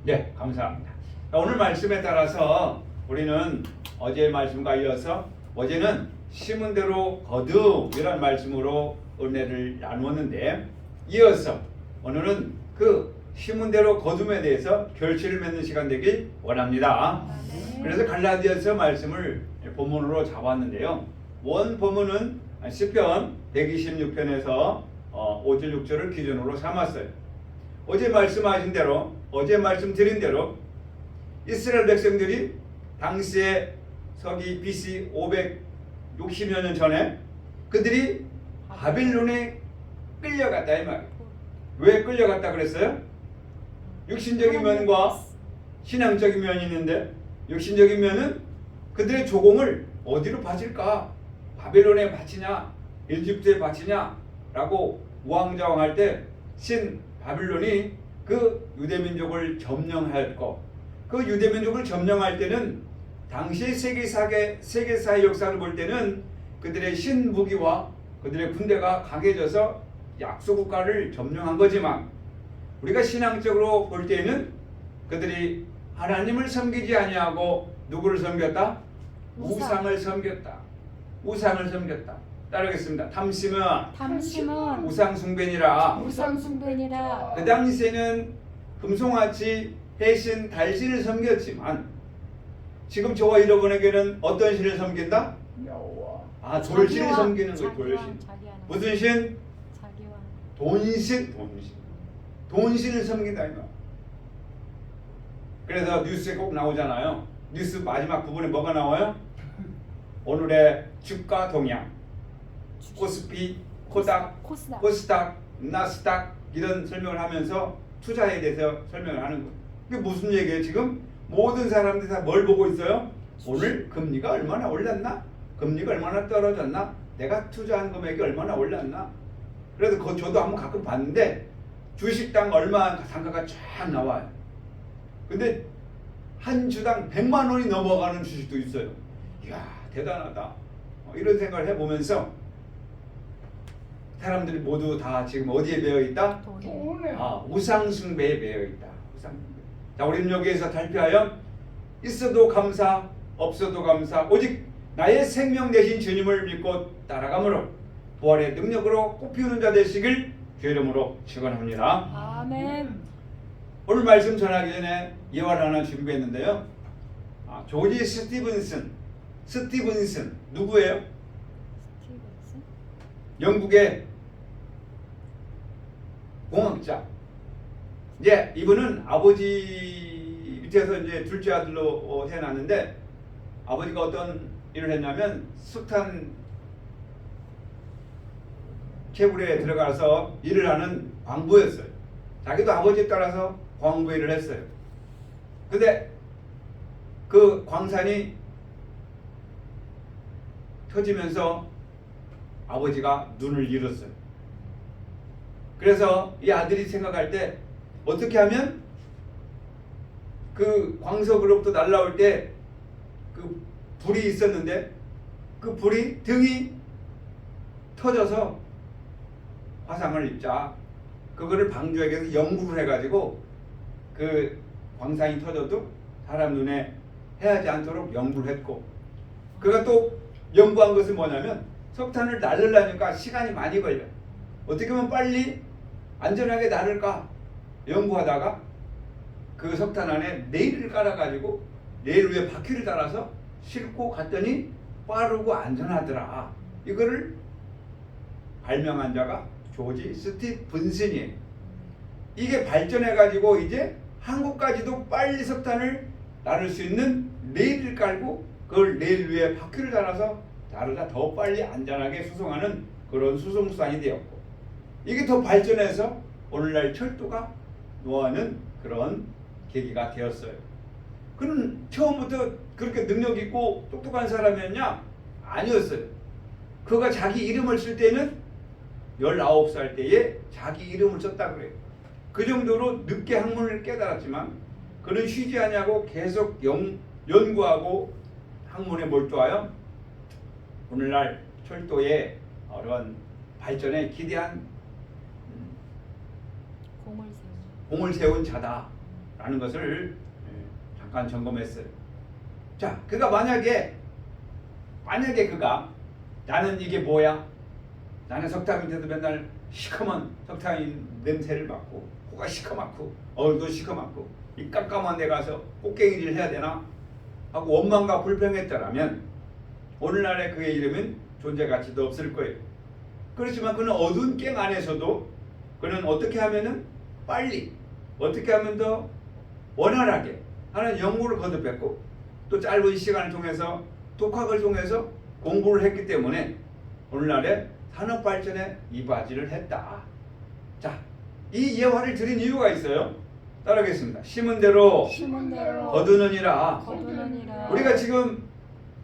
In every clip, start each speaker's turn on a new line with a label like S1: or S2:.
S1: 네, 감사합니다. 오늘 말씀에 따라서 우리는 어제의 말씀과 이어서 어제는 심은 대로 거두이란 말씀으로 은혜를 나누었는데 이어서 오늘은 그 심은 대로 거둠에 대해서 결실을 맺는 시간 되길 원합니다. 그래서 갈라디아서 말씀을 본문으로 잡았는데요. 원 본문은 시편 126편에서 5절 6절을 기준으로 삼았어요. 어제 말씀하신 대로 어제 말씀드린 대로 이스라엘 백성들이 당시에 서기 BC 560여 년 전에 그들이 바빌론에 끌려갔다 이 말이에요. 왜 끌려갔다 그랬어요? 육신적인 면과 신앙적인 면이 있는데 육신적인 면은 그들의 조공을 어디로 바칠까? 바벨론에 바치냐? 이집트에 바치냐? 라고 우왕좌왕할 때 신 바빌론이 그 유대민족을 점령했고 그 유대민족을 점령할 때는 당시 세계사의 역사를 볼 때는 그들의 신무기와 그들의 군대가 강해져서 약소국가를 점령한 거지만 우리가 신앙적으로 볼 때는 그들이 하나님을 섬기지 아니하고 누구를 섬겼다? 우상을 섬겼다. 우상을 섬겼다. 따르겠습니다. 탐심은 우상 숭배니라. 그 당시에는 금송아치, 해신, 달신을 섬겼지만 지금 저와 여러분에게는 어떤 신을 섬긴다? 여호와. 돌신을 섬기는 거예요. 돌신. 무슨 신? 돈신을 섬긴다 이거. 그래서 뉴스에 꼭 나오잖아요. 뉴스 마지막 부분에 뭐가 나와요? 오늘의 주가 동향, 코스피, 코스닥, 나스닥 이런 설명을 하면서 투자에 대해서 설명을 하는 거예요. 이게 무슨 얘기예요? 지금 모든 사람들이 다 뭘 보고 있어요? 오늘 금리가 얼마나 올랐나? 금리가 얼마나 떨어졌나? 내가 투자한 금액이 얼마나 올랐나? 그래서 저도 한번 가끔 봤는데 주식당 얼마 단가가 쫙 나와요. 근데 한 주당 100만 원이 넘어가는 주식도 있어요. 이야 대단하다. 이런 생각을 해보면서 사람들이 모두 다 지금 어디에 매여 있다? 우상 숭배에 매여 있다. 우상 숭배. 자, 우리는 여기에서 발표하여 있어도 감사, 없어도 감사, 오직 나의 생명 되신 주님을 믿고 따라가므로 부활의 능력으로 꽃피우는 자 되시길 주 이름으로 축원합니다.
S2: 아멘.
S1: 오늘 말씀 전하기 전에 예화를 하나 준비했는데요. 조지 스티븐슨 누구예요? 영국의 공학자. 이제 이분은 아버지 밑에서 이제 둘째 아들로 태어났는데 아버지가 어떤 일을 했냐면 석탄 캐불에 들어가서 일을 하는 광부였어요. 자기도 아버지에 따라서 광부 일을 했어요. 근데 그 광산이 터지면서 아버지가 눈을 잃었어요. 그래서 이 아들이 생각할 때 어떻게 하면 그 광석으로부터 날라올 때 그 불이 있었는데 그 불이 등이 터져서 화상을 입자. 그거를 방조하기 위해서 연구를 해가지고 그 광산이 터져도 사람 눈에 해하지 않도록 연구를 했고 그가 또 연구한 것은 뭐냐면 석탄을 날르려니까 시간이 많이 걸려. 어떻게 하면 빨리 안전하게 나를까 연구하다가 그 석탄 안에 레일을 깔아가지고 레일 위에 바퀴를 달아서 싣고 갔더니 빠르고 안전하더라. 이거를 발명한 자가 조지 스티븐슨이에요. 이게 발전해가지고 이제 한국까지도 빨리 석탄을 나를 수 있는 레일을 깔고 그걸 레일 위에 바퀴를 달아서 나르다 더 빨리 안전하게 수송하는 그런 수송수단이 되었고 이게 더 발전해서 오늘날 철도가 노하는 그런 계기가 되었어요. 그는 처음부터 그렇게 능력 있고 똑똑한 사람이었냐? 아니었어요. 그가 자기 이름을 쓸 때는 19살 때에 자기 이름을 썼다고 그래요. 그 정도로 늦게 학문을 깨달았지만 그는 쉬지 않냐고 계속 연구하고 학문에 몰두하여 오늘날 철도의 그런 발전에 기대한 공을 세운 자다라는 라는 것을 잠깐 점검했어요. 자, 그가 만약에 그가 나는 이게 뭐야? 나는 석탄 밑에서 맨날 시커먼 석탄 냄새를 맡고 코가 시커멓고 얼굴도 시커멓고 이 깜깜한 데 가서 꽃갱이질 해야 되나? 하고 원망과 불평했더라면 오늘날의 그의 이름은 존재 가치도 없을 거예요. 그렇지만 그는 어두운 깽 안에서도 그는 어떻게 하면은 빨리 어떻게 하면 더 원활하게 하는 연구를 거듭했고 또 짧은 시간을 통해서 독학을 통해서 공부를 했기 때문에 오늘날의 산업 발전에 이바지를 했다. 자, 이 예화를 드린 이유가 있어요. 따라하겠습니다. 심은 대로 거두느니라. 우리가 지금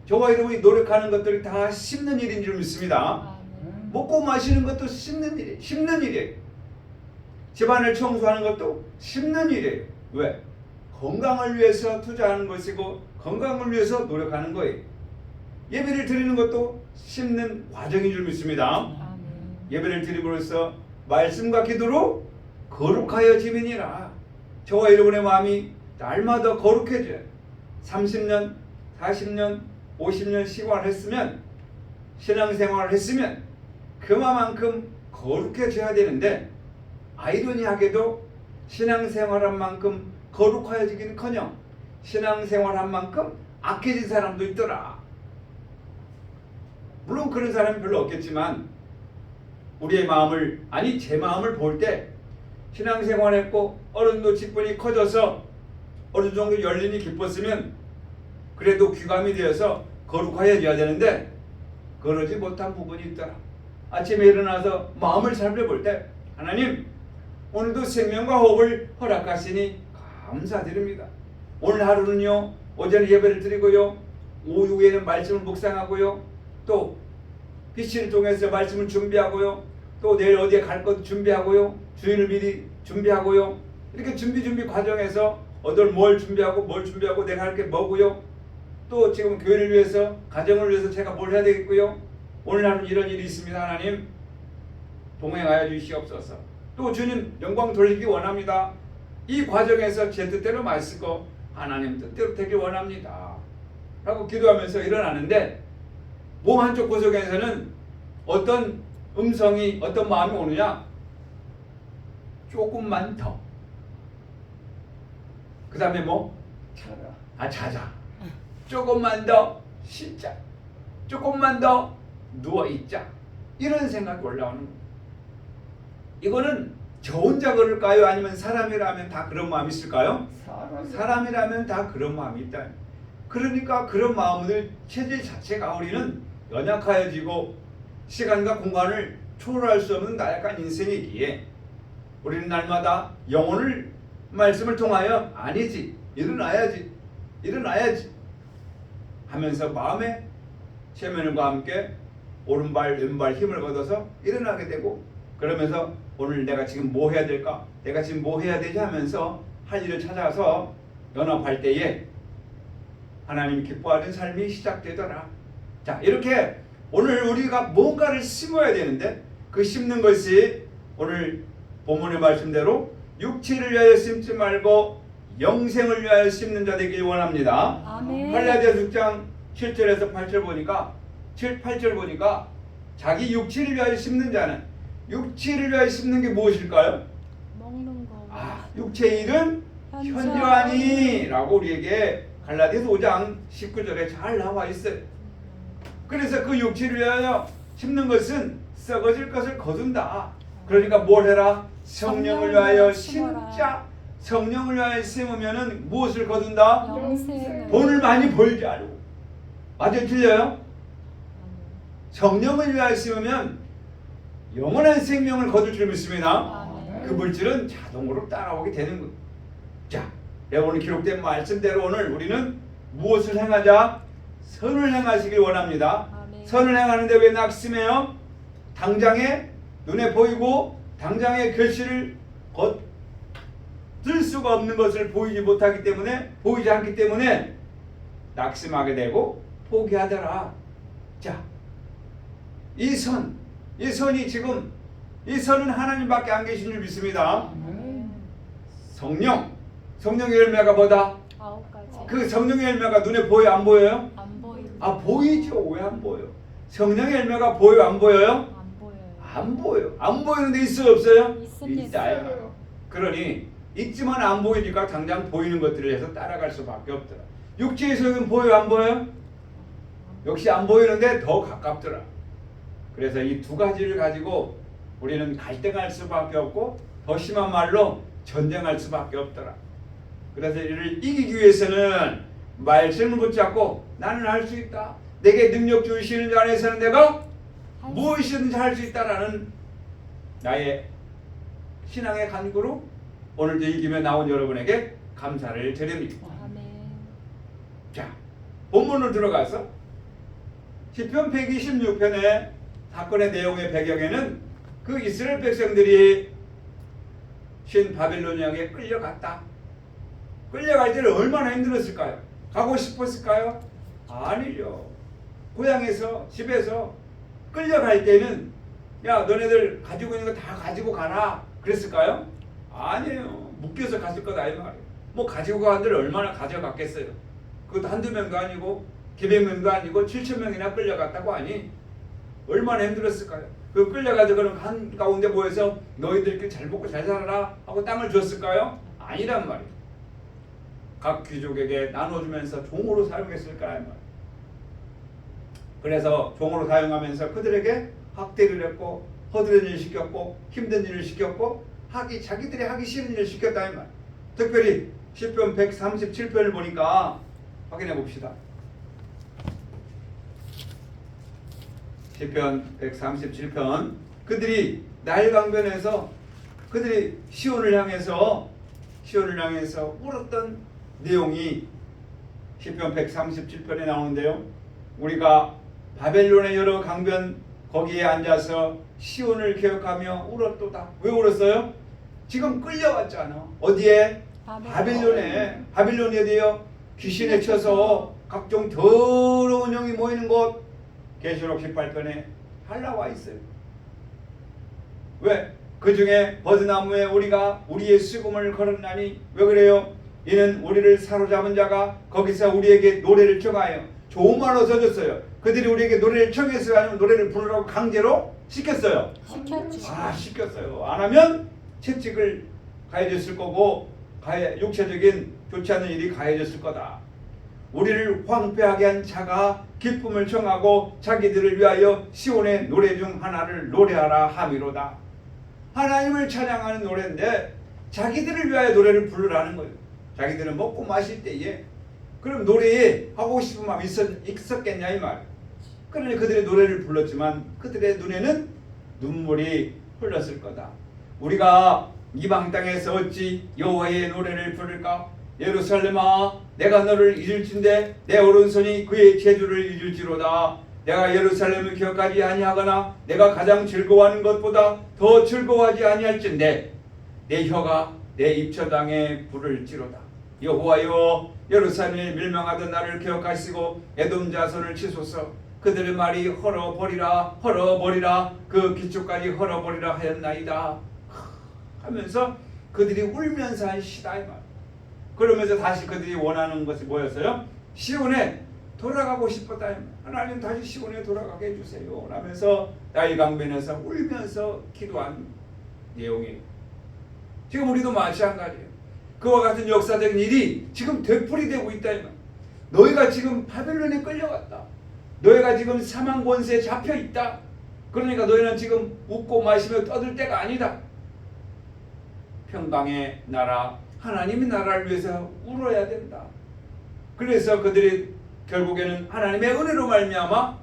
S1: 저와 여러분이 노력하는 것들이 다 심는 일인 줄 믿습니다. 먹고 마시는 것도 심는 일이에요. 집안을 청소하는 것도 심는 일이에요. 왜? 건강을 위해서 투자하는 것이고 건강을 위해서 노력하는 거예요. 예배를 드리는 것도 심는 과정인 줄 믿습니다. 예배를 드림으로써 말씀과 기도로 거룩하여 지민이라. 저와 여러분의 마음이 날마다 거룩해져요. 30년, 40년, 50년 신앙생활을 했으면 그만큼 거룩해져야 되는데 아이러니하게도 신앙생활한 만큼 거룩해지기는커녕 신앙생활한 만큼 악해진 사람도 있더라. 물론 그런 사람이 별로 없겠지만 우리의 마음을 제 마음을 볼 때 신앙생활했고 어른도 직분이 커져서 어느 정도 열림이 깊었으면 그래도 귀감이 되어서 거룩하여져야 되는데 그러지 못한 부분이 있더라. 아침에 일어나서 마음을 살펴볼 때 하나님 오늘도 생명과 호흡을 허락하시니 감사드립니다. 오늘 하루는요 오전에 예배를 드리고요 오후에는 말씀을 묵상하고요 또 PC를 통해서 말씀을 준비하고요 또 내일 어디에 갈 것 준비하고요 주일을 미리 준비하고요 이렇게 준비 과정에서 뭘 준비하고 내가 할 게 뭐고요 또 지금 교회를 위해서 가정을 위해서 제가 뭘 해야 되겠고요 오늘 하루는 이런 일이 있습니다. 하나님 동행하여 주시옵소서. 또 주님 영광 돌리기 원합니다. 이 과정에서 제 뜻대로 마시고 하나님 뜻대로 되길 원합니다 라고 기도하면서 일어나는데 몸 한쪽 구석에서는 어떤 음성이 어떤 마음이 오느냐 조금만 더 그 다음에 뭐? 자자 조금만 더 쉬자 조금만 더 누워있자 이런 생각이 올라오는 거예요. 이거는 저 혼자 그럴까요? 아니면 사람이라면 다 그런 마음이 있을까요? 사람이라면 다 그런 마음이 있다. 그러니까 그런 마음들 체질 자체가 우리는 연약하여지고 시간과 공간을 초월할 수 없는 나약한 인생이기에 우리는 날마다 영혼을 말씀을 통하여 일어나야지 하면서 마음의 체면과 함께 오른발 왼발 힘을 걷어서 일어나게 되고 그러면서 오늘 내가 지금 뭐 해야 될까? 내가 지금 뭐 해야 되지? 하면서 할 일을 찾아서 연합할 때에 하나님이 기뻐하는 삶이 시작되더라. 자, 이렇게 오늘 우리가 뭔가를 심어야 되는데 그 심는 것이 오늘 본문의 말씀대로 육체를 위하여 심지 말고 영생을 위하여 심는 자 되길 원합니다. 갈라디아서 6장 7절에서 8절 보니까 자기 육체를 위하여 심는 자는 육체를 위하여 심는 게 무엇일까요?
S2: 먹는 거.
S1: 육체의 일은 현저하니 라고 우리에게 갈라디아서 5장 19절에 잘 나와 있어요. 그래서 그 육체를 위하여 심는 것은 썩어질 것을 거둔다. 그러니까 뭘 해라? 성령을 위하여 심자. 성령을 위하여 심으면은 무엇을 거둔다? 돈을 많이 벌지 않고. 맞아요? 틀려요? 성령을 위하여 심으면 영원한 생명을 거둘 줄 믿습니다. 그 물질은 자동으로 따라오게 되는 거예요. 자, 오늘 기록된 말씀대로 오늘 우리는 무엇을 행하자? 선을 행하시길 원합니다. 선을 행하는데 왜 낙심해요? 당장에 눈에 보이고 당장의 결실을 거둘 수가 없는 것을 보이지 않기 때문에 낙심하게 되고 포기하더라. 자, 이 선은 지금 하나님밖에 안 계신 줄 믿습니다. 성령의 열매가 뭐다?
S2: 9가지.
S1: 그 성령의 열매가 눈에 보여 안 보여요?
S2: 안 보입니다.
S1: 아 보이죠. 왜 안 보여? 성령의 열매가 보여 안 보여요?
S2: 안 보여요.
S1: 안 보여. 안 보이는데 있어요 없어요?
S2: 있습니다.
S1: 있어요. 그러니 있지만 안 보이니까 당장 보이는 것들을 해서 따라갈 수밖에 없더라. 육체의 소용은 보여 안 보여요? 역시 안 보이는데 더 가깝더라. 그래서 이 두 가지를 가지고 우리는 갈등할 수밖에 없고 더 심한 말로 전쟁할 수밖에 없더라. 그래서 이를 이기기 위해서는 말씀을 붙잡고 나는 할 수 있다. 내게 능력 주시는 자 안에서는 내가 무엇이든지 할 수 있다라는 나의 신앙의 간구로 오늘도 이기며 나온 여러분에게 감사를 드립니다.
S2: 아멘.
S1: 자, 본문으로 들어가서 시편 126편의 사건의 내용의 배경에는 그 이스라엘 백성들이 신 바빌로니아에 끌려갔다. 끌려갈 때는 얼마나 힘들었을까요? 가고 싶었을까요? 아니죠. 고향에서 집에서 끌려갈 때는 야 너네들 가지고 있는 거 다 가지고 가라 그랬을까요? 아니에요. 묶여서 갔을 거다 이 말이에요. 뭐 가지고 간 데를 얼마나 가져갔겠어요. 그것도 한두 명도 아니고 기백 명도 아니고 7천 명이나 끌려갔다고 하니 얼마나 힘들었을까요? 그 끌려가서 그럼 한 가운데 모여서 너희들끼리 잘 먹고 잘 살아라 하고 땅을 줬을까요? 아니란 말이에요. 각 귀족에게 나눠주면서 종으로 사용했을 거란 말이에요. 그래서 종으로 사용하면서 그들에게 학대를 했고 허드렛 일을 시켰고 힘든 일을 시켰고 자기들이 하기 싫은 일을 시켰다 이 말. 특별히 시편 137편을 보니까 확인해 봅시다. 시편 137편 그들이 나일강변에서 그들이 시온을 향해서 울었던 내용이 시편 137편에 나오는데요. 우리가 바벨론의 여러 강변 거기에 앉아서 시온을 기억하며 울었도다. 왜 울었어요? 지금 끌려왔잖아. 어디에? 바빌론에. 바빌론이 어디에요? 귀신에 쳐서 각종 더러운 영이 모이는 곳. 계시록 18편에 나와 있어요. 왜? 그 중에 버드나무에 우리가 우리의 수금을 걸었나니 왜 그래요? 이는 우리를 사로잡은 자가 거기서 우리에게 노래를 청하여 좋은 말로 써줬어요. 그들이 우리에게 노래를 청했어요? 아니면 노래를 부르라고 강제로 시켰어요?
S2: 시켰죠.
S1: 시켰어요. 안 하면 채찍을 가해졌을 거고 육체적인 좋지 않은 일이 가해졌을 거다. 우리를 황폐하게 한 자가 기쁨을 청하고 자기들을 위하여 시온의 노래 중 하나를 노래하라 함이로다. 하나님을 찬양하는 노래인데 자기들을 위하여 노래를 부르라는 거예요. 자기들은 먹고 마실 때에 그럼 노래에 하고 싶은 마음이 있었겠냐 이 말. 그러니 그들의 노래를 불렀지만 그들의 눈에는 눈물이 흘렀을 거다. 우리가 이방 땅에서 어찌 여호와의 노래를 부를까? 예루살렘아 내가 너를 잊을진대 내 오른손이 그의 제주를 잊을지로다. 내가 예루살렘을 기억하지 아니하거나 내가 가장 즐거워하는 것보다 더 즐거워하지 아니할진대 내 혀가 내 입처당에 부를지로다. 여호와여 예루살렘에 밀망하던 나를 기억하시고 에돔 자손을 치소서. 그들의 말이 헐어버리라 그 기초까지 헐어버리라 하였나이다 하면서 그들이 울면서 한 시다 이 말. 그러면서 다시 그들이 원하는 것이 뭐였어요? 시온에 돌아가고 싶었다. 하나님 다시 시온에 돌아가게 해주세요 하면서 나일강변에서 울면서 기도한 내용이에요. 지금 우리도 마찬가지예요. 그와 같은 역사적인 일이 지금 되풀이되고 있다. 너희가 지금 바벨론에 끌려갔다. 너희가 지금 사망 권세에 잡혀 있다. 그러니까 너희는 지금 웃고 마시며 떠들 때가 아니다. 평강의 나라 하나님의 나라를 위해서 울어야 된다. 그래서 그들이 결국에는 하나님의 은혜로 말미암아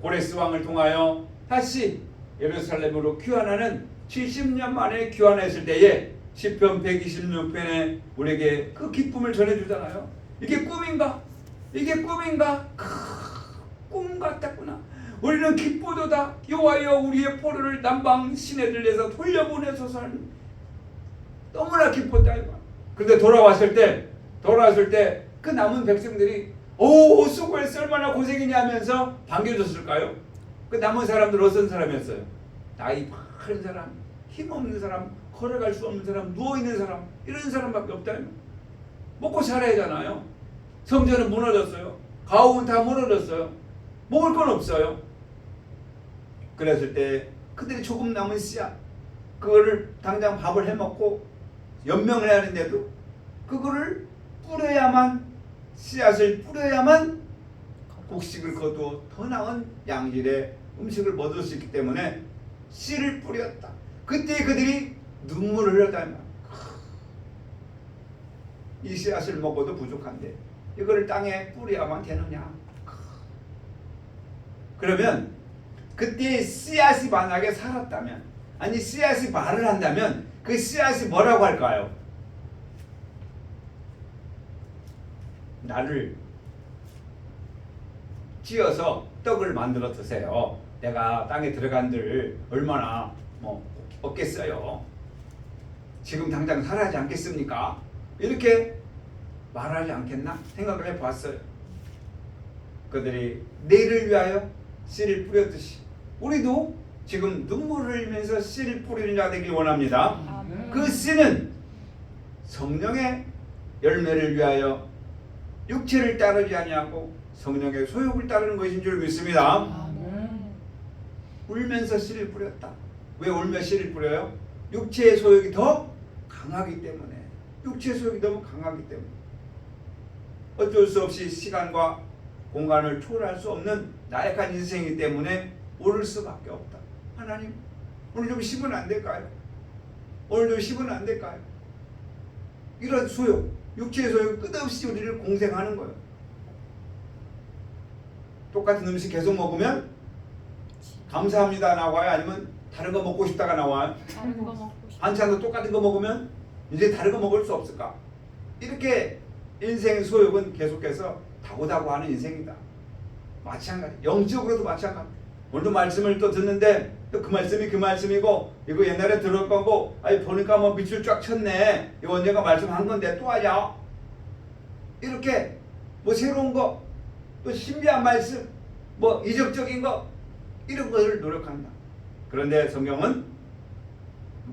S1: 고레스 왕을 통하여 다시 예루살렘으로 귀환하는 70년 만에 귀환했을 때에 시편 126편에 우리에게 그 기쁨을 전해주잖아요. 이게 꿈인가? 이게 꿈인가? 꿈 같았구나. 우리는 기쁘도다. 여호와여 우리의 포로를 남방 시내들에서 돌려보내소서. 너무나 기뻤다. 그런데 돌아왔을 때 그 남은 백성들이 오 수고했어 얼마나 고생이냐 하면서 반겨줬을까요? 그 남은 사람들 어떤 사람이었어요? 나이 많은 사람, 힘없는 사람, 걸어갈 수 없는 사람, 누워있는 사람 이런 사람밖에 없다. 먹고 살아야 하잖아요. 성전은 무너졌어요. 가옥은 다 무너졌어요. 먹을 건 없어요. 그랬을 때 그들이 조금 남은 씨앗, 그거를 당장 밥을 해먹고 연명을 해야 하는데도 그거를 뿌려야만, 씨앗을 뿌려야만 곡식을 거두어 더 나은 양질의 음식을 얻을 수 있기 때문에 씨를 뿌렸다. 그때 그들이 눈물을 흘렸다는 말. 이 씨앗을 먹어도 부족한데 이거를 땅에 뿌려야만 되느냐. 그러면 그때 씨앗이 만약에 살았다면, 아니 씨앗이 말을 한다면 그 씨앗이 뭐라고 할까요? 나를 찧어서 떡을 만들어 드세요. 내가 땅에 들어간들 얼마나 없겠어요. 지금 당장 살아야지 않겠습니까? 이렇게 말하지 않겠나 생각을 해봤어요. 그들이 내일을 위하여 씨를 뿌렸듯이 우리도 지금 눈물을 흘리면서 씨를 뿌리는 자가 되길 원합니다.
S2: 아멘.
S1: 그 씨는 성령의 열매를 위하여 육체를 따르지 아니하고 성령의 소욕을 따르는 것인 줄 믿습니다.
S2: 아멘.
S1: 울면서 씨를 뿌렸다. 왜 울며 씨를 뿌려요? 육체의 소욕이 더 강하기 때문에. 육체의 소욕이 너무 강하기 때문에 어쩔 수 없이 시간과 공간을 초월할 수 없는 나약한 인생이기 때문에 울을 수밖에 없다. 하나님, 오늘 좀 쉬면 안 될까요? 오늘 좀 쉬면 안 될까요? 이런 소욕, 육체의 소욕이 끝없이 우리를 공생하는 거예요. 똑같은 음식 계속 먹으면 감사합니다 나와요? 아니면 다른 거 먹고 싶다가 나와요?
S2: 다른 거 먹고 싶어.
S1: 반찬도 똑같은 거 먹으면 이제 다른 거 먹을 수 없을까? 이렇게 인생의 소욕은 계속해서 다고다고 하는 인생이다. 마찬가지. 영적으로도 마찬가지. 오늘도 말씀을 또 듣는데 또 그 말씀이 그 말씀이고 이거 옛날에 들을 거고 아니 보니까 뭐 밑줄 쫙 쳤네. 이거 언젠가 말씀한 건데 또 하냐? 이렇게 뭐 새로운 거 또 신비한 말씀 뭐 이적적인 거 이런 것을 노력한다. 그런데 성경은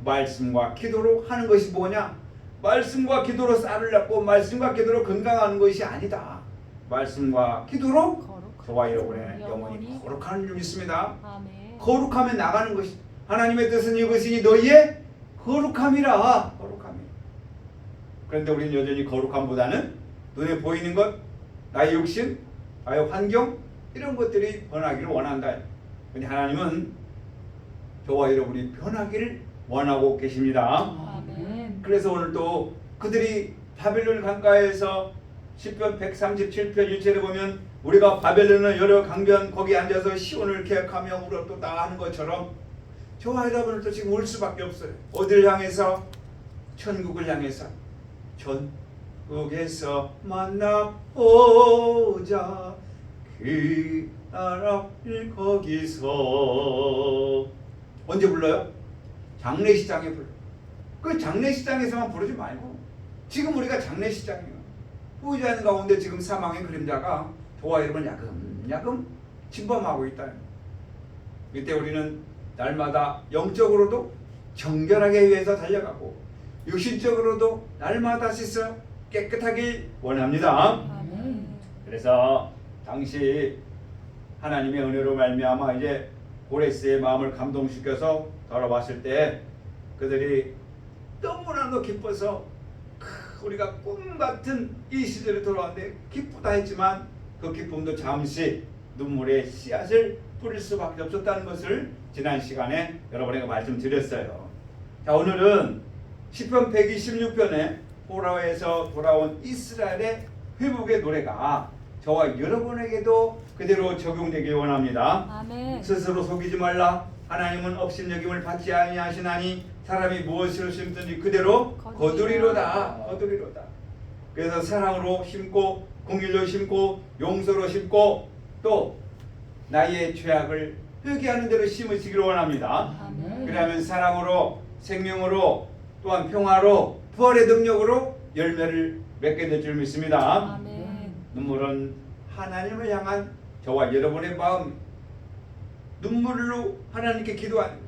S1: 말씀과 기도로 하는 것이 뭐냐? 말씀과 기도로 쌀을 낳고 말씀과 기도로 건강하는 것이 아니다. 말씀과 기도로 저와 여러분의 영혼이 거룩한 줄 믿습니다.
S2: 아멘.
S1: 거룩하면 나가는 것이 하나님의 뜻은 이것이니 너희의 거룩함이라. 거룩함이. 그런데 우리는 여전히 거룩함보다는 눈에 보이는 것, 나의 욕심, 나의 환경 이런 것들이 변하기를 원한다. 그런데 하나님은 저와 여러분이 변하기를 원하고 계십니다.
S2: 아멘.
S1: 그래서 오늘 또 그들이 바벨론 강가에서 시편 137편 1절에 보면 우리가 바벨론의 여러 강변 거기 앉아서 시온을 기억하며 울었도다 하는 것처럼 저와 여러분은 또 지금 울 수밖에 없어요. 어딜 향해서? 천국을 향해서. 천국에서 만나보자 그 나라를 거기서. 언제 불러요? 장례식장에 불러. 그 장례식장에서만 부르지 말고 지금 우리가 장례식장이에요. 후회하는 가운데 지금 사망의 그림자가 저와 여러분 야금야금 침범하고 있다. 이때 우리는 날마다 영적으로도 정결하게 위해서 달려가고 육신적으로도 날마다 씻어 깨끗하길 원합니다.
S2: 아멘.
S1: 그래서 당시 하나님의 은혜로 말미암아 이제 고레스의 마음을 감동시켜서 돌아왔을 때 그들이 너무나도 기뻐서 우리가 꿈 같은 이 시절에 돌아왔는데 기쁘다 했지만 그 기쁨도 잠시 눈물의 씨앗을 뿌릴 수밖에 없었다는 것을 지난 시간에 여러분에게 말씀드렸어요. 자, 오늘은 시편 126편에 포로에서 돌아온 이스라엘의 회복의 노래가 저와 여러분에게도 그대로 적용되길 원합니다.
S2: 아멘.
S1: 스스로 속이지 말라. 하나님은 업신여김을 받지 아니하시나니 사람이 무엇을 심든지 그대로 거두리로다. 거두리로다. 그래서 사랑으로 심고 공일로 심고 용서로 심고 또 나의 죄악을 회개하는 대로 심으시기를 원합니다.
S2: 아멘.
S1: 그러면 사랑으로 생명으로 또한 평화로 부활의 능력으로 열매를 맺게 될 줄 믿습니다.
S2: 아멘.
S1: 눈물은 하나님을 향한 저와 여러분의 마음, 눈물로 하나님께 기도한,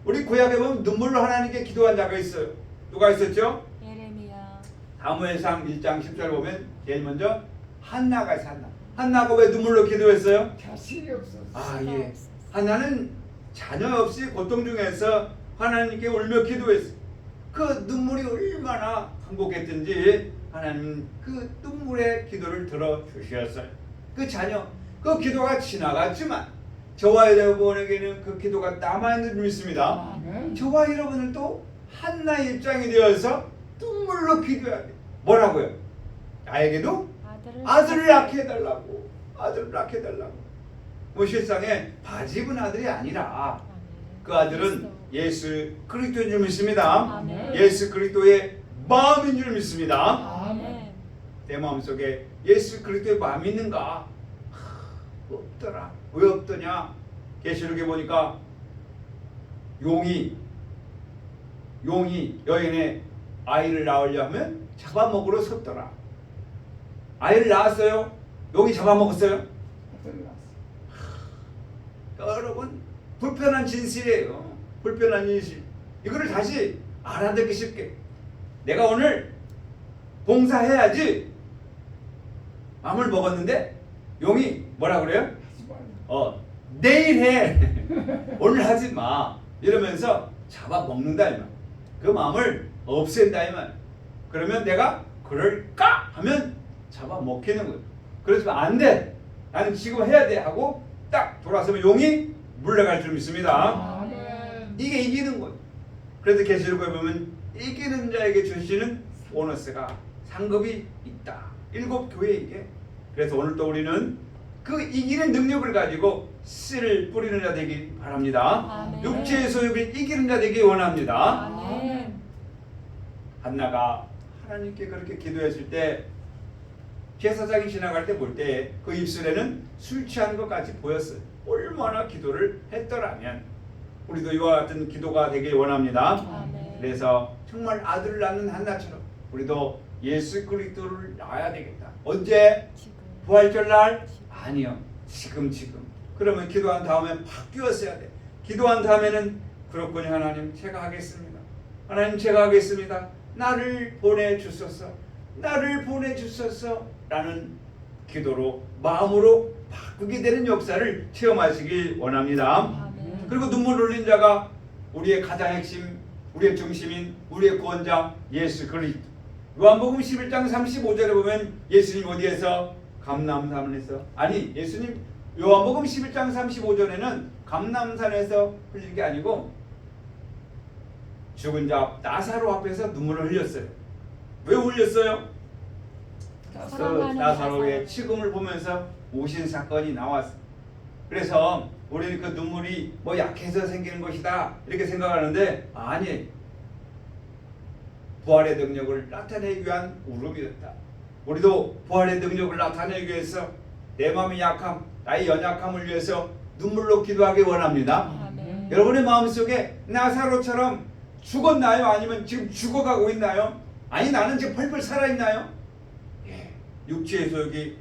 S1: 우리 구약에 보면 눈물로 하나님께 기도한 자가 있어요. 누가 있었죠?
S2: 예레미야.
S1: 사무엘상 1장 10절 보면 제일 먼저 한나가 있어. 한나가 왜 눈물로 기도했어요?
S3: 자식이 없었어.
S1: 아 예. 한나는 자녀 없이 고통 중에서 하나님께 울며 기도했어. 그 눈물이 얼마나 행복했든지 하나님 그 눈물의 기도를 들어주셨어요. 그 자녀, 그 기도가 지나갔지만 저와 여러분에게는 그 기도가 남아있는 줄 믿습니다.
S3: 아멘.
S1: 저와 여러분들도 한나의 입장이 되어서 눈물로 기도해야 돼. 뭐라고요? 나에게도 아들을 낳게 해달라고. 아들을 낳게 해달라고. 뭐 실상에 밭 입은 아들이 아니라 그 아들은 예수 그리스도인 줄 믿습니다.
S2: 아멘.
S1: 예수 그리스도의 마음인 줄 믿습니다.
S2: 아멘.
S1: 내 마음속에 예수 그리스도의 마음이 있는가? 없더라. 왜 없더냐? 계시록에 보니까 용이 여인의 아이를 낳으려 하면 잡아먹으러 섰더라. 아이를 낳았어요. 용이 잡아먹었어요.
S3: 아들 낳았어.
S1: 여러분 불편한 진실이에요. 불편한 진실. 이거를 다시 알아듣기 쉽게. 내가 오늘 봉사해야지. 마음을 먹었는데 용이 뭐라 그래요?
S3: 하지 말라.
S1: 내일 해. 오늘 하지 마. 이러면서 잡아먹는다 이 말. 그 마음을 없앤다 이 말. 그러면 내가 그럴까 하면 잡아먹히는 거예요. 그러지만 안 돼. 나는 지금 해야 돼 하고 딱 돌아서면 용이 물러갈 줄 믿습니다.
S3: 아멘.
S1: 이게 이기는 거예요. 그래서 계시록에 보면 이기는 자에게 주시는 보너스가 상급이 있다. 7교회에게. 그래서 오늘 또 우리는 그 이기는 능력을 가지고 씨를 뿌리는 자 되기 바랍니다.
S2: 아멘.
S1: 육체의 소욕을 이기는 자 되기 원합니다.
S2: 아멘.
S1: 한나가 하나님께 그렇게 기도했을 때 제사장이 지나갈 때 볼 때 그 입술에는 술 취한 것 같이 보였어요. 얼마나 기도를 했더라면 우리도 이와 같은 기도가 되길 원합니다.
S2: 아멘.
S1: 그래서 정말 아들을 낳는 한나처럼 우리도 예수 그리스도를 낳아야 되겠다. 언제?
S2: 지금.
S1: 부활절 날? 아니요. 지금. 그러면 기도한 다음에 바뀌었어야 돼. 기도한 다음에는 그렇군요. 하나님 제가 하겠습니다. 하나님 제가 하겠습니다. 나를 보내주소서. 나를 보내주소서 라는 기도로 마음으로 바꾸게 되는 역사를 체험하시길 원합니다.
S2: 아멘.
S1: 그리고 눈물 흘린 자가 우리의 가장 핵심, 우리의 중심인 우리의 구원자 예수 그리스도. 요한복음 11장 35절에 보면 예수님 어디에서? 감람산에서. 아니 예수님 요한복음 11장 35절에는 감람산에서 흘린 게 아니고 죽은 자 나사로 앞에서 눈물을 흘렸어요. 왜 흘렸어요? 그
S2: 사랑하는
S1: 나사로의
S2: 나사로.
S1: 치금을 보면서 오신 사건이 나왔어. 그래서 우리는 그 눈물이 뭐 약해서 생기는 것이다 이렇게 생각하는데 아니에요. 부활의 능력을 나타내기 위한 울음이었다. 우리도 부활의 능력을 나타내기 위해서 내 마음의 약함, 나의 연약함을 위해서 눈물로 기도하기 원합니다.
S2: 아멘.
S1: 여러분의 마음속에 나사로처럼 죽었나요? 아니면 지금 죽어가고 있나요? 아니 나는 지금 펄펄 살아있나요? 예, 육체의 소욕이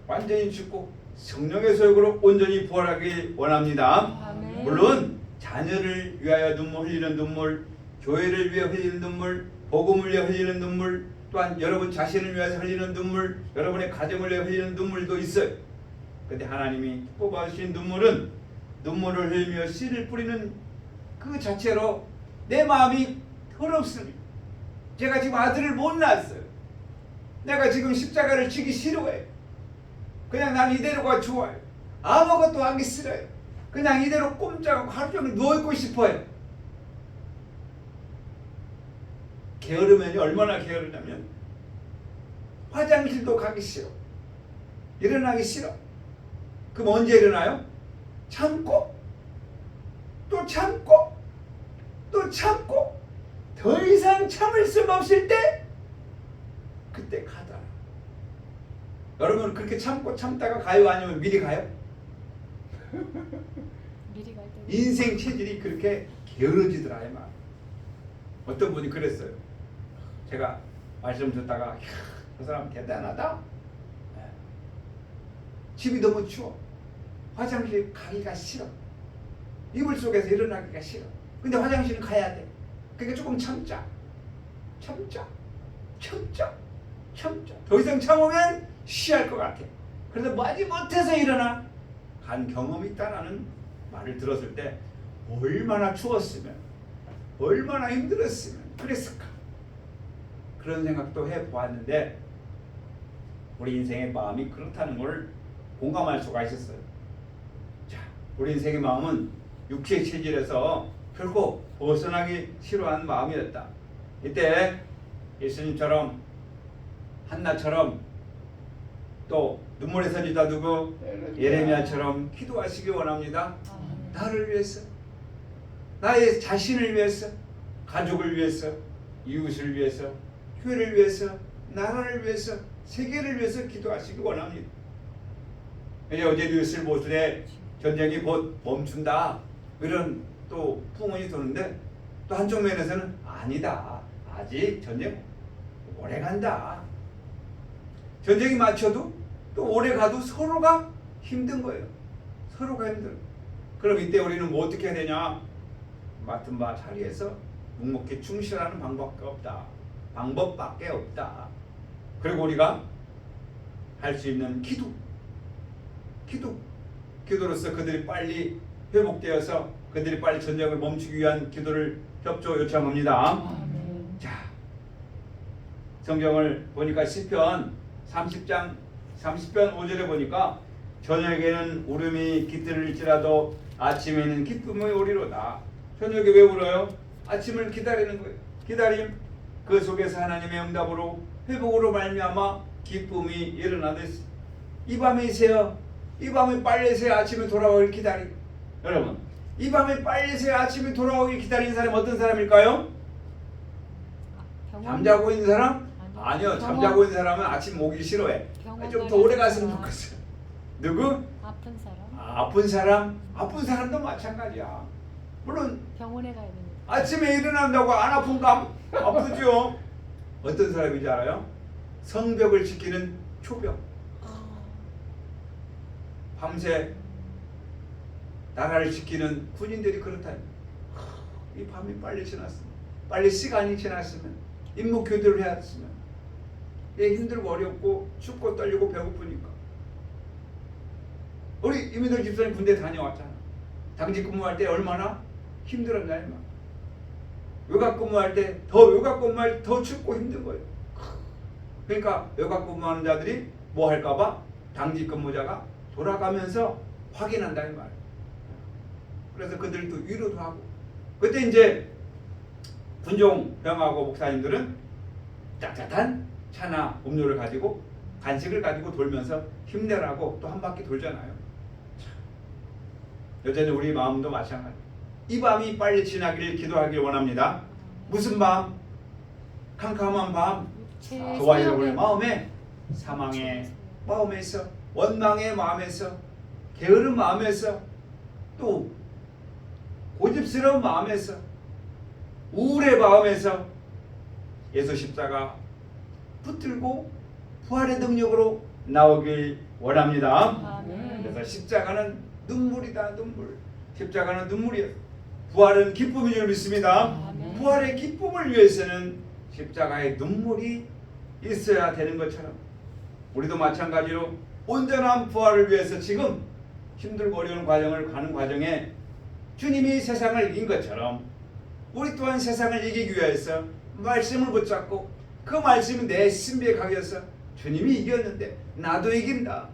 S1: 완전히 죽고 성령의 소욕으로 온전히 부활하길 원합니다.
S2: 아멘.
S1: 물론 자녀를 위하여 눈물 흘리는 눈물, 교회를 위해 흘리는 눈물, 복음을 위해 흘리는 눈물, 또한 여러분 자신을 위해서 흘리는 눈물, 여러분의 가정을 위해 흘리는 눈물도 있어요. 근데 하나님이 뽑아주신 눈물은 눈물을 흘리며 씨를 뿌리는 그 자체로 내 마음이 더럽습니다. 제가 지금 아들을 못 낳았어요. 내가 지금 십자가를 지기 싫어해요. 그냥 난 이대로가 좋아요. 아무것도 하기 싫어요. 그냥 이대로 꼼짝하고 하루 종일 누워있고 싶어요. 게으르면이 얼마나 게으르냐면 화장실도 가기 싫어. 일어나기 싫어. 그럼 언제 일어나요? 참고 또 참고 또 참고 더 이상 참을 수가 없을 때 그때 가더라. 여러분 그렇게 참고 참다가 가요? 아니면 미리 가요?
S2: 미리 갈 때.
S1: 인생 체질이 그렇게 게으러지더라 이 말. 어떤 분이 그랬어요. 제가 말씀 듣다가 그 사람 대단하다. 집이 너무 추워. 화장실 가기가 싫어. 이불 속에서 일어나기가 싫어. 근데 화장실은 가야 돼. 그러니까 조금 참자. 참자. 더 이상 참으면 쉬할 것 같아. 그래서 마지 못해서 일어나 간 경험이 있다라는 말을 들었을 때 얼마나 추웠으면, 얼마나 힘들었으면 그랬을까. 그런 생각도 해보았는데 우리 인생의 마음이 그렇다는 걸 공감할 수가 있었어요. 자, 우리 인생의 마음은 육체의 체질에서 결코 벗어나기 싫어하는 마음이었다. 이때 예수님처럼 한나처럼 또 눈물의 선지자 누구 예레미야처럼 기도하시기 원합니다.
S2: 아멘.
S1: 나를 위해서, 나의 자신을 위해서, 가족을 위해서, 이웃을 위해서, 교회를 위해서, 나라를 위해서, 세계를 위해서 기도하시기 원합니다. 이제 어제 뉴스를 보더니 전쟁이 곧 멈춘다 이런 또 풍문이 도는데 또 한쪽 면에서는 아니다, 아직 전쟁 오래 간다. 전쟁이 맞춰도 또 오래 가도 서로가 힘든 거예요. 서로가 힘들어. 그럼 이때 우리는 뭐 어떻게 해야 되냐? 맡은 바 자리에서 묵묵히 충실하는 방법밖에 없다. 그리고 우리가 할 수 있는 기도로서 그들이 빨리 회복되어서 그들이 빨리 전쟁을 멈추기 위한 기도를 협조 요청합니다.
S2: 아멘.
S1: 자, 성경을 보니까 시편 30장 30편 5절에 보니까 저녁에는 울음이 깃들일지라도 아침에는 기쁨이 오리로다. 저녁에 왜 울어요? 아침을 기다리는 거예요. 기다림, 그 속에서 하나님의 응답으로 회복으로 말미암아 기쁨이 일어나듯이 이 밤이세요. 이 밤에 빨리 새어 아침에 돌아오길 기다리. 여러분, 이 밤에 빨리 새어 아침에 돌아오길 기다리는 사람이 어떤 사람일까요? 잠자고 있는 사람? 아니요. 잠자고 있는 사람은 아침 오기 싫어해. 좀 더 오래 갔으면 좋겠어요. 누구?
S2: 아픈 사람.
S1: 아픈 사람? 아픈 사람도 마찬가지야. 물론
S2: 병원에 가야 됩니다.
S1: 아침에 일어난다고 안 아픈가? 아프죠. 어떤 사람인지 알아요? 성벽을 지키는 초벽. 밤새 나라를 지키는 군인들이 그렇다. 이 밤이 빨리 지났으면, 빨리 시간이 지났으면, 임무 교대를 해왔으면, 얘 힘들고 어렵고 춥고 떨리고 배고프니까. 우리 이민들 집사님 군대 다녀왔잖아. 당직 근무할 때 얼마나 힘들었나 이말. 외곽 근무할 때 더 춥고 힘든 거예요. 그러니까 외곽 근무하는 자들이 뭐 할까봐 당직 근무자가 돌아가면서 확인한다 이 말. 그래서 그들도 위로도 하고. 그때 이제 군종 병하고 목사님들은 따뜻한 차나 음료를 가지고 간식을 가지고 돌면서 힘내라고 또 한 바퀴 돌잖아요. 여전히 우리 마음도 마찬가지. 이 밤이 빨리 지나기를 기도하길 원합니다. 무슨 밤? 캄캄한 밤. 저와 여러분의 마음에 사망의 마음에서, 원망의 마음에서, 게으른 마음에서, 또 고집스러운 마음에서, 우울의 마음에서 예수 십자가 붙들고 부활의 능력으로 나오길 원합니다.
S2: 아멘.
S1: 그래서 십자가는 눈물이다. 눈물. 십자가는 눈물이야. 부활은 기쁨인 줄 믿습니다.
S2: 아멘.
S1: 부활의 기쁨을 위해서는 십자가의 눈물이 있어야 되는 것처럼 우리도 마찬가지로 온전한 부활을 위해서 지금 힘들고 어려운 과정을 가는 과정에 주님이 세상을 이긴 것처럼 우리 또한 세상을 이기기 위해서 말씀을 붙잡고 그 말씀이 내 신비에 각여서 주님이 이겼는데 나도 이긴다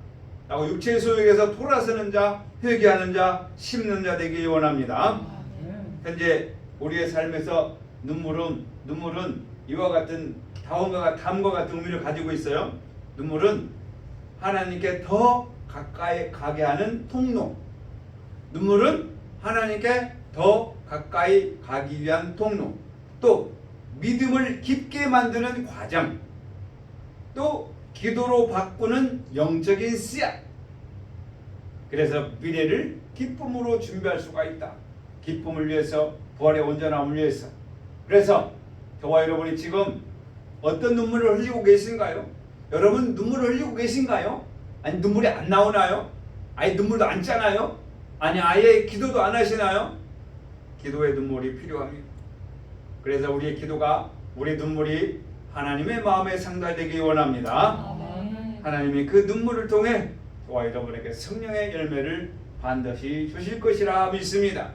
S1: 라고 육체의 소욕에서 돌아서는 자, 회개하는 자, 심는 자 되길 원합니다. 현재 우리의 삶에서 눈물은 이와 같은 담과 같은 의미를 가지고 있어요. 눈물은 하나님께 더 가까이 가게 하는 통로. 눈물은 하나님께 더 가까이 가기 위한 통로. 또 믿음을 깊게 만드는 과정. 또 기도로 바꾸는 영적인 씨앗. 그래서 미래를 기쁨으로 준비할 수가 있다. 기쁨을 위해서, 부활의 온전함을 위해서. 그래서 저와 여러분이 지금 어떤 눈물을 흘리고 계신가요? 여러분 눈물을 흘리고 계신가요? 아니 눈물이 안 나오나요? 아예 눈물도 안 짜나요? 아니 아예 기도도 안 하시나요? 기도의 눈물이 필요합니다. 그래서 우리의 기도가, 우리 눈물이 하나님의 마음에 상달되기 원합니다.
S2: 아멘.
S1: 하나님이 그 눈물을 통해 저와 여러분에게 성령의 열매를 반드시 주실 것이라 믿습니다.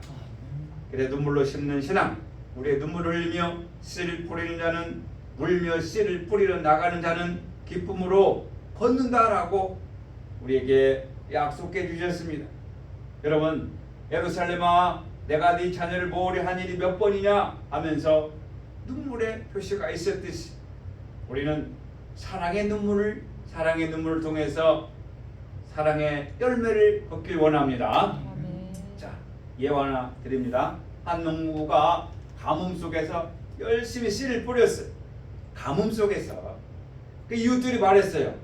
S1: 그래 눈물로 심는 신앙, 우리의 눈물을 흘리며 씨를 뿌리는 자는 물며 씨를 뿌리러 나가는 자는 기쁨으로 걷는다라고 우리에게 약속해 주셨습니다. 여러분, 예루살렘아 내가 네 자녀를 모으려 한 일이 몇 번이냐 하면서 눈물의 표시가 있었듯이 우리는 사랑의 눈물을 통해서 사랑의 열매를 걷길 원합니다.
S2: 아멘.
S1: 자, 예화 하나 드립니다. 한 농부가 가뭄 속에서 열심히 씨를 뿌렸어요. 가뭄 속에서 그 이웃들이 말했어요.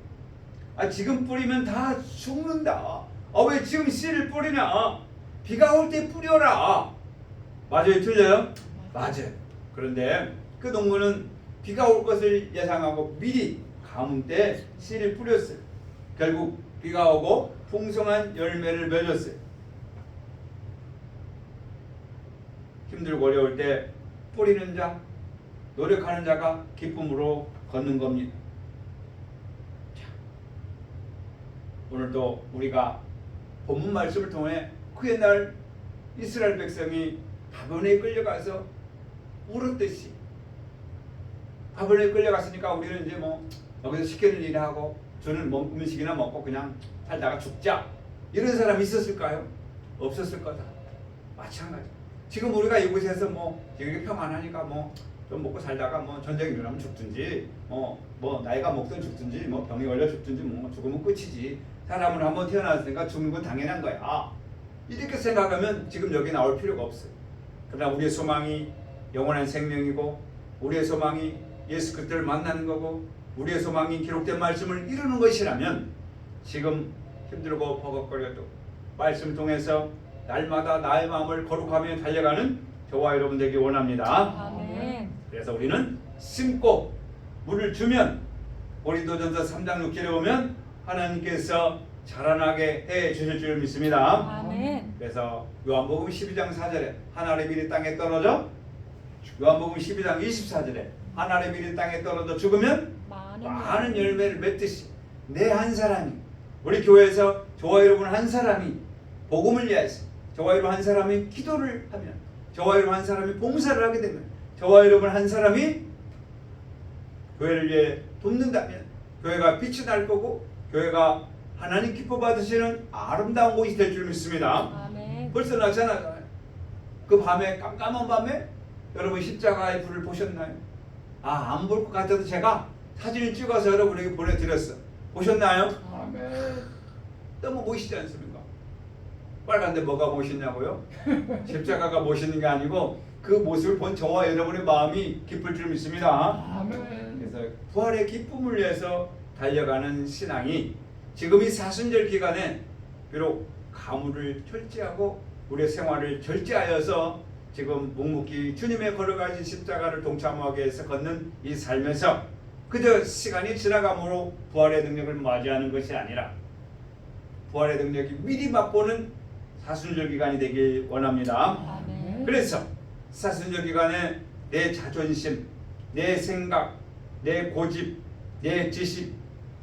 S1: 지금 뿌리면 다 죽는다. 왜 지금 씨를 뿌리냐? 비가 올 때 뿌려라. 맞아요, 틀려요? 맞아요. 그런데 그 농부는 비가 올 것을 예상하고 미리 가뭄 때 씨를 뿌렸어요. 결국 비가 오고 풍성한 열매를 맺었어요. 힘들고 어려울 때 뿌리는 자, 노력하는 자가 기쁨으로 걷는 겁니다. 자, 오늘도 우리가 본문 말씀을 통해 그 옛날 이스라엘 백성이 바벨론에 끌려가서 울었듯이, 바벨론에 끌려갔으니까 우리는 이제 뭐 여기서 시키는 일을 하고 주는 음식이나 먹고 그냥 살다가 죽자, 이런 사람이 있었을까요? 없었을 거다. 마찬가지. 지금 우리가 이곳에서 뭐 여기 평안하니까 뭐 좀 먹고 살다가 뭐 전쟁이 일어나면 죽든지 뭐 나이가 먹든 죽든지 뭐 병이 걸려 죽든지 뭐 죽으면 끝이지. 사람은 한번 태어났으니까 죽는 건 당연한 거야. 이렇게 생각하면 지금 여기 나올 필요가 없어요. 그러나 우리의 소망이 영원한 생명이고, 우리의 소망이 예수 그리스도를 만나는 거고, 우리의 소망이 기록된 말씀을 이루는 것이라면 지금 힘들고 버겁거려도 말씀 통해서 날마다 나의 마음을 거룩하며 달려가는 저와 여러분 되기 원합니다.
S2: 아멘.
S1: 그래서 우리는 심고 물을 주면, 고린도전서 3장 6절에 보면 하나님께서 자라나게 해 주실 줄 믿습니다.
S2: 아멘.
S1: 그래서 요한복음 12장 4절에 한 알의 밀이 땅에 떨어져, 요한복음 12장 24절에 한 알의 밀이 땅에 떨어져 죽으면 많은 열매를 맺듯이 내 한 사람이, 우리 교회에서 저와 여러분 한 사람이 복음을 위해서, 저와 여러분 한 사람이 기도를 하면, 저와 여러분 한 사람이 봉사를 하게 되면, 저와 여러분 한 사람이 교회를 위해 돕는다면 교회가 빛이 날 거고, 교회가 하나님 기뻐 받으시는 아름다운 곳이 될 줄 믿습니다.
S2: 아멘.
S1: 벌써 나타나잖아요. 그 밤에, 깜깜한 밤에 여러분 십자가의 불을 보셨나요? 안 볼 것 같아도 제가 사진을 찍어서 여러분에게 보내드렸어. 보셨나요?
S3: 아멘.
S1: 너무 멋있지 않습니까? 빨간데 뭐가 멋있냐고요? 십자가가 멋있는 게 아니고 그 모습을 본 저와 여러분의 마음이 기쁠 줄 믿습니다.
S3: 아멘.
S1: 그래서 부활의 기쁨을 위해서 달려가는 신앙이 지금 이 사순절 기간에 비록 가물을 절제하고 우리의 생활을 절제하여서 지금 묵묵히 주님의 걸어가신 십자가를 동참하기 위해서 걷는 이 삶에서 그저 시간이 지나감으로 부활의 능력을 맞이하는 것이 아니라 부활의 능력이 미리 맛보는 사순절 기간이 되길 원합니다.
S2: 아멘.
S1: 그래서 사순절 기간에 내 자존심, 내 생각, 내 고집, 내 지식,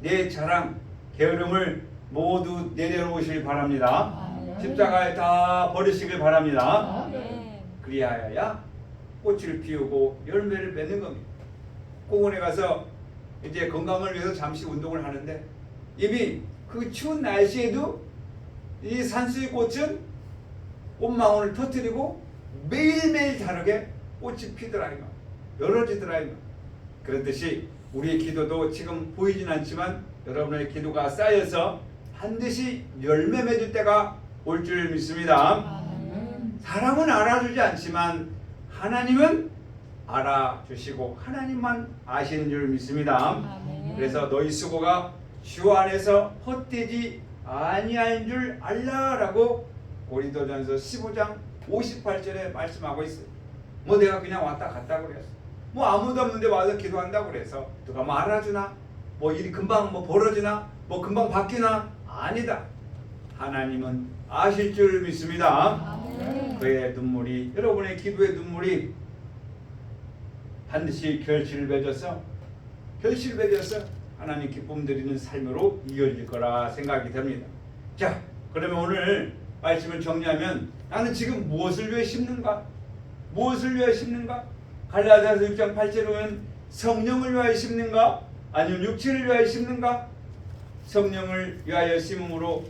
S1: 내 자랑, 게으름을 모두 내려놓으시길 바랍니다.
S2: 아멘.
S1: 십자가에 다 버리시길 바랍니다.
S2: 아멘.
S1: 그리하여야 꽃을 피우고 열매를 맺는 겁니다. 공원에 가서 이제 건강을 위해서 잠시 운동을 하는데 이미 그 추운 날씨에도 이 산수유 꽃은 꽃망울을 터뜨리고 매일매일 다르게 꽃이 피더라 이거, 열어지더라 이거. 그렇듯이 우리의 기도도 지금 보이진 않지만 여러분의 기도가 쌓여서 반드시 열매 맺을 때가 올 줄 믿습니다.
S2: 아멘.
S1: 사람은 알아주지 않지만 하나님은 알아주시고 하나님만 아시는 줄 믿습니다.
S2: 아멘.
S1: 그래서 너희 수고가 주 안에서 헛되지 아니한 줄 알라라고 고린도전서 15장 58절에 말씀하고 있어요. 뭐 내가 그냥 왔다 갔다 그랬어. 뭐 아무도 없는데 와서 기도한다고 그래서 누가 뭐 알아주나? 뭐 일이 금방 뭐 벌어지나? 뭐 금방 바뀌나? 아니다. 하나님은 아실 줄 믿습니다.
S2: 아멘.
S1: 그의 눈물이, 여러분의 기도의 눈물이 반드시 결실을 맺어서 결실이 되어서 하나님 기쁨 드리는 삶으로 이어질 거라 생각이 됩니다. 자, 그러면 오늘 말씀을 정리하면 나는 지금 무엇을 위해 심는가? 무엇을 위해 심는가? 갈라디아서 6장 8절에 보면 성령을 위하여 심는가? 아니면 육체를 위하여 심는가? 성령을 위하여 심음으로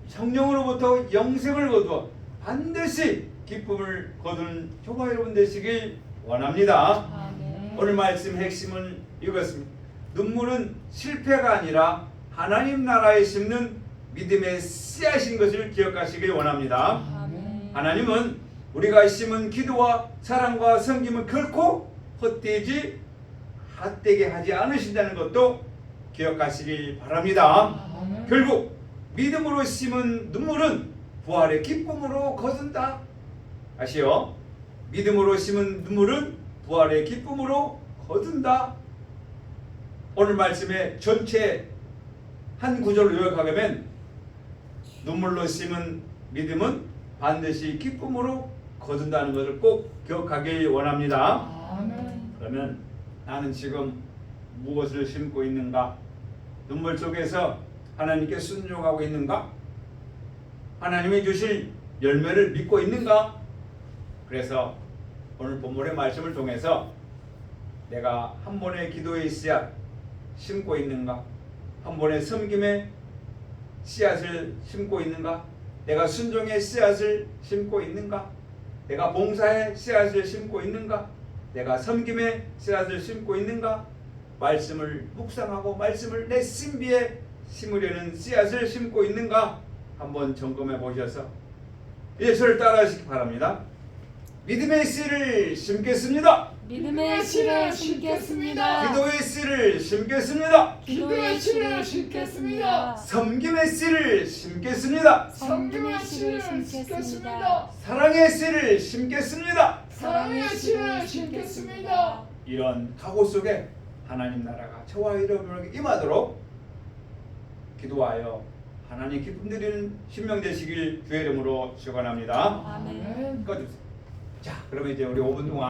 S1: 성령으로부터 영생을 거두어 반드시 기쁨을 거두는 저와 여러분 되시길 원합니다.
S2: 아멘.
S1: 오늘 말씀 핵심은 이것입니다. 눈물은 실패가 아니라 하나님 나라에 심는 믿음의 씨앗인 것을 기억하시길 원합니다.
S2: 아멘.
S1: 하나님은 우리가 심은 기도와 사랑과 섬김은 결코 헛되게 하지 않으신다는 것도 기억하시길 바랍니다.
S2: 아멘.
S1: 결국 믿음으로 심은 눈물은 부활의 기쁨으로 거둔다. 아시오? 믿음으로 심은 눈물은 부활의 기쁨으로 거둔다. 오늘 말씀의 전체 한 구절로 요약하면 눈물로 심은 믿음은 반드시 기쁨으로 거둔다는 것을 꼭 기억하길 원합니다.
S2: 아멘.
S1: 그러면 나는 지금 무엇을 심고 있는가? 눈물 속에서 하나님께 순종하고 있는가? 하나님이 주실 열매를 믿고 있는가? 그래서 오늘 본문의 말씀을 통해서 내가 한 번의 기도의 씨앗 심고 있는가? 한 번의 섬김의 씨앗을 심고 있는가? 내가 순종의 씨앗을 심고 있는가? 내가 봉사의 씨앗을 심고 있는가? 내가 섬김의 씨앗을 심고 있는가? 말씀을 묵상하고 말씀을 내 신비에 심으려는 씨앗을 심고 있는가? 한번 점검해 보셔서 이제 저를 따라하시기 바랍니다. 믿음의 씨를 심겠습니다.
S2: 믿음의 씨를 심겠습니다.
S1: 기도의 씨를 심겠습니다.
S2: 기도의 씨를 심겠습니다.
S1: 섬김의 씨를 심겠습니다.
S2: 섬김의 씨를 심겠습니다.
S1: 사랑의 씨를 심겠습니다.
S3: 사랑의 씨를 심겠습니다.
S1: 이런 각오 속에 하나님 나라가 저와 여러분에게 임하도록 기도하여 하나님 기쁨 드리는 신명 되시길 주의 이름으로 축원합니다.
S2: 아멘.
S1: 꺼주세요. 자, 그러면 이제 우리 5분 동안